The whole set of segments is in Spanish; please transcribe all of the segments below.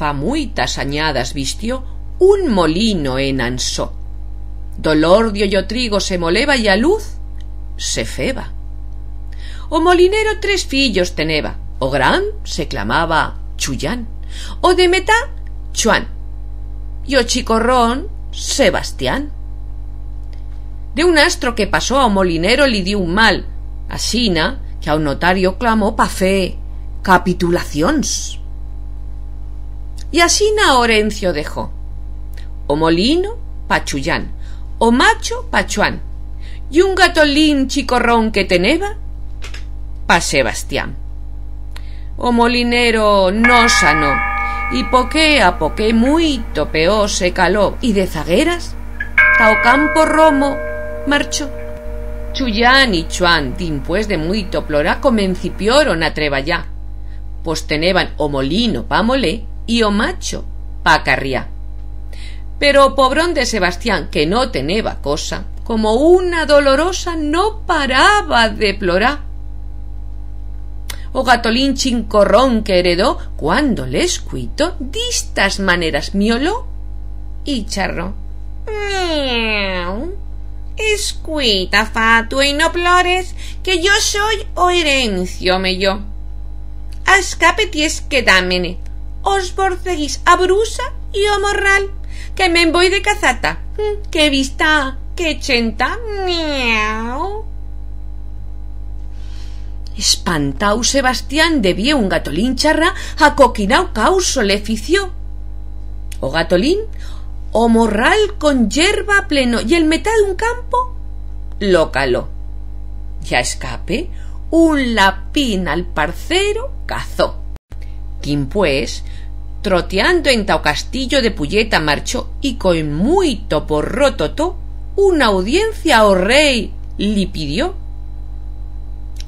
fa muitas añadas vistió, un molino enansó. Dolor de ollo trigo se moleba y a luz se feba. O molinero 3 fillos teneba, o gran se clamaba Chuyán, o de metá Chuán, y o chicorrón Sebastián. De un astro que pasó a un molinero li dio un mal, asina que a un notario clamó pa fe capitulacións. Y asina Orencio dejó o molino pa Chuyán, o macho pa Chuán, y un gatolín chicorrón que teneba pa Sebastián. O molinero no sanó, y poqué a poqué muito peor se caló, y de zagueras ta o campo romo marchó. Chuyán y Chuán, dimpués de muito plorar, comencipioron a treballá, pues teneban o molino pa molé y o macho pa carriá. Pero o pobrón de Sebastián, que no teneba cosa, como una dolorosa, no paraba de plorar. O gatolín chincorrón que heredó, cuando le escuito, distas maneras mioló y charró: «Miau, escuita, fatua, y no plores, que yo soy o Herencio melló. A escape ties que dámene, os borceguís a brusa y o morral, que me voy de cazata, que vista, que chenta, miau». Espantau Sebastián de vie un gatolín charra, a coquinao causo le fició. O gatolín o morral con yerba pleno, y el metá de un campo lo caló. Y a escape un lapín al parcero cazó. Quien pues, troteando en tao castillo de Puyeta marchó, y con muito porro totó, una audiencia o rey li pidió.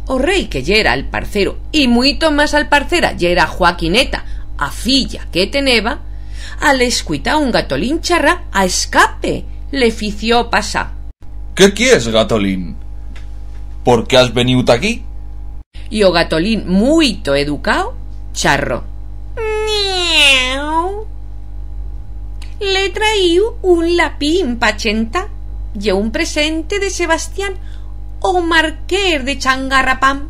O rey, que yera al parcero, y muito más al parcera, yera Joaquineta, a filla que teneba, al escuitar un gatolín charra, a escape le fició pasar. ¿Qué quieres, gatolín? ¿Por qué has venido aquí? Y o gatolín, muito educao, charró: «Miau, le traíu un lapín pa chenta, y un presente de Sebastián, o marqués de Changarrapán».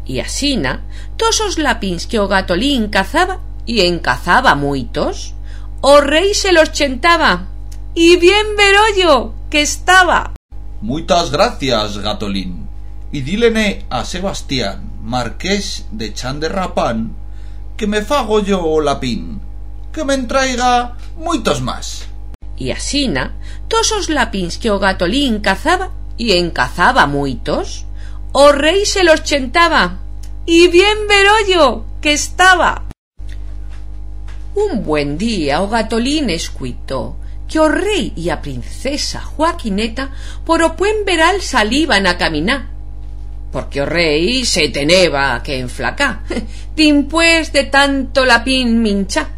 Y asina, todos os lapins que o gatolín cazaba, y encazaba muitos, o rey se los chentaba, y bien verollo que estaba. Muitas gracias, gatolín, y dílene a Sebastián, marqués de Changarrapán, que me fago yo o lapín, que me entraiga muitos más. Y asina, todos os lapins que o gatolín cazaba, y encazaba muitos, o rey se los chentaba, y bien verollo que estaba. Un buen día o gatolín escuitó que o rey y a princesa Joaquineta por o buen veral saliban a caminar, porque o rey se teneba que enflacá, dimpués de tanto lapín minchá.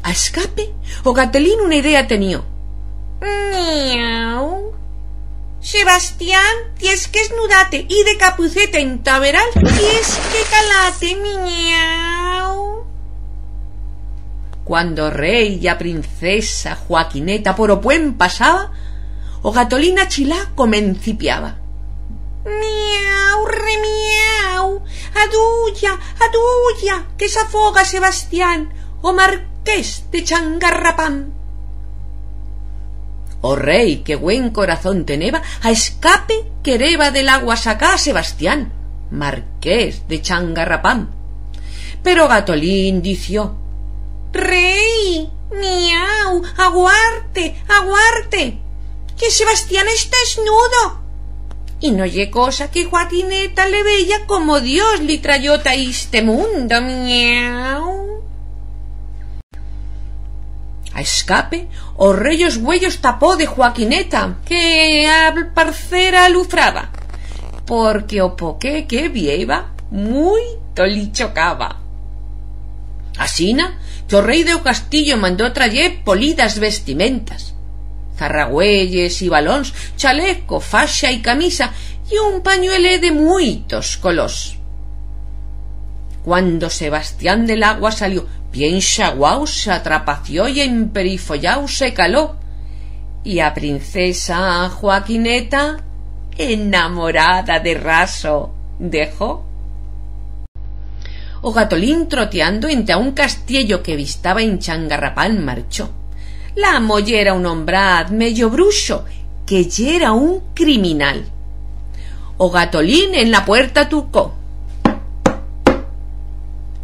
A escape, o gatolín una idea tenió. «Miau, Sebastián, ties que esnudate, y de capuceta en taberal, ties que calate, miau». Cuando rey y a princesa Joaquineta por o buen pasaba, o gatolín a chilá comencipiaba: «Miau, remiau, adulla, que se afoga Sebastián, o marqués de Changarrapán». O rey, que buen corazón teneba, a escape quereba del agua sacá a Sebastián, marqués de Changarrapán. Pero gatolín dició: «Rey, miau, aguarte, que Sebastián está esnudo». Y no ye cosa que Joaquineta le veía como Dios li trayó ta este mundo, miau. A escape, o rey os güellos tapó de Joaquineta, que al parcera lufraba, porque o poqué que vieva, muy li chocaba. Asina, que o rey de o castillo mandó trayer polidas vestimentas, zarragüeyes y balóns, chaleco, fascia y camisa, y un pañuelé de muitos colós. Cuando Sebastián del agua salió, bien xaguau, se atrapació y emperifollau se caló. Y a princesa Joaquineta, enamorada de raso, dejó. O Gatolín, troteando ente a un castiello que vistaba en Changarrapán, marchó. La mollera un hombrad medio bruxo, que yera un criminal. O Gatolín en la puerta tucó.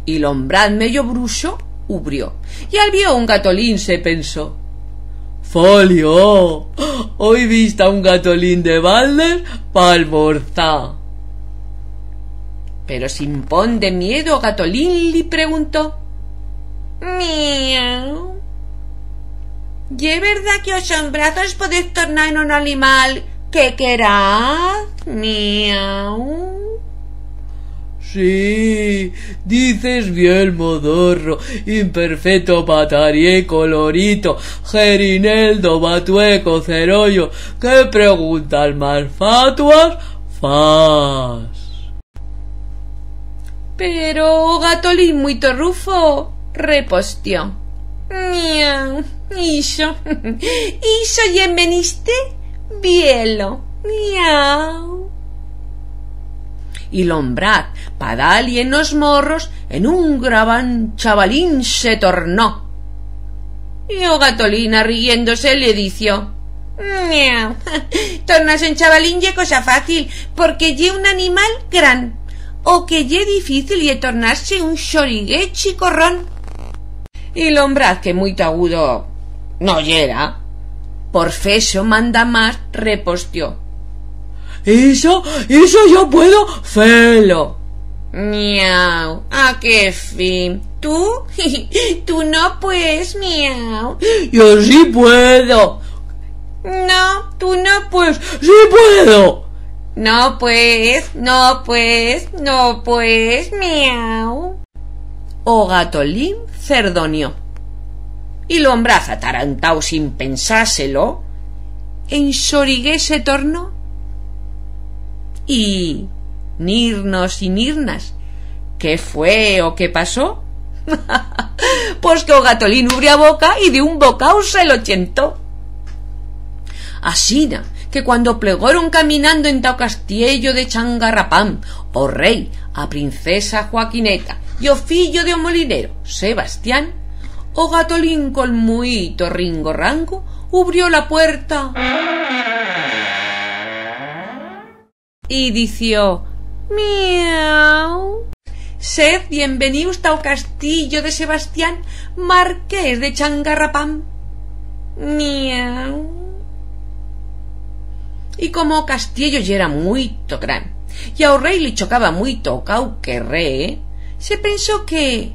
Y l'hombrad medio bruxo ubrió. Y al vio un Gatolín se pensó: «Folio, hoy vista un Gatolín de baldes pa' almorzar». Pero sin pon de miedo, Gatolín le preguntó: «Miau, ¿ye verdad que os hombrazos podéis tornar en un animal que queráis? Miau». «Sí, dices bien, modorro, imperfecto patarie colorito, gerineldo, batueco, cerollo, ¿qué preguntas más fatuas fas?» Pero Gatolín muy torrufo repostió: «Miau, iso yen veniste, bielo, miau». Y l'hombrad, pa dar-li en los morros, en un gran chavalín se tornó. Y o Gatolín, riéndose, le dició: «Miau, tornarse en chavalín ye cosa fácil, porque ye un animal gran, o que ye difícil ye tornarse un xorigué chicorrón». Y l'hombrad, que muy agudo no yera, por feso manda más, repostió: «Eso yo puedo felo». «Miau, ¿a qué fin? Tú no puedes, miau». «Yo sí puedo». «No, tú no puedes». «Sí puedo». «No puedes, miau». O Gatolín cerdonió. Y l'hombrad, atarantao sin pensárselo, en xorigué se tornó. Y nirnos y nirnas, ¿qué fue o qué pasó? Pues que o Gatolín ubría boca y de un bocao se lo chentó. Asina que cuando plegaron caminando en tao castiello de Changarrapán, o rey, a princesa Joaquineta y o fillo de o molinero Sebastián, o Gatolín con muito ringo-rango ubrió la puerta y dició: «Miau, sed bienvenidos tao castillo de Sebastián, marqués de Changarrapán». «Miau». Y como o castillo yera muito gran y ao rey le chocaba muito o cauquerré, se pensó que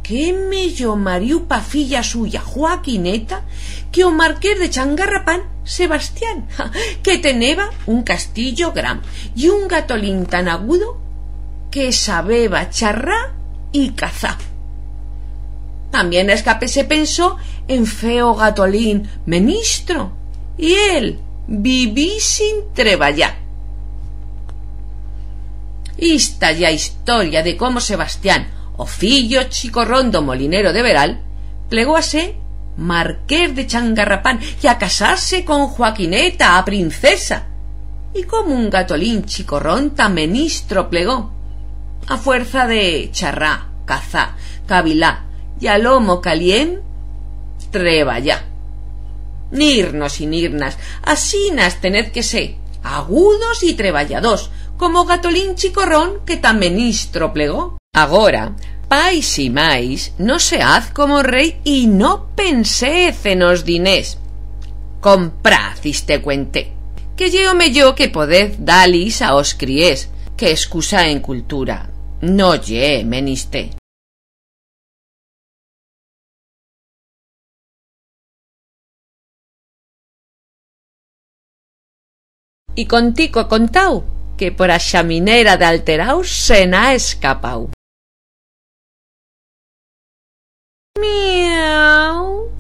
me llamaría pa filla suya Joaquineta que o marqués de Changarrapán Sebastián, que teneba un castillo gran y un Gatolín tan agudo que sabeba charrar y cazar. También a escape se pensó en feo Gatolín ministro y él viví sin treballar. Ista ya historia de cómo Sebastián, o fillo chicorrón do molinero de Veral, plegó a ser marqués de Changarrapán y a casarse con Joaquineta, a princesa, y como un Gatolín chicorrón tan ministro plegó, a fuerza de charrá, cazá, cavilá y a lomo calien treballar. Nirnos y nirnas, asinas tened que ser, agudos y treballados, como Gatolín chicorrón que tan ministro plegó. Agora, pais y mais, no se haz como rey y no penséz en os dinés. Comprad, te cuente, que yo me yo que poded dalis a os criés, que excusa en cultura, no ye meniste. Y contigo contau, que por a chaminera de alterau se n'ha escapau. Miau.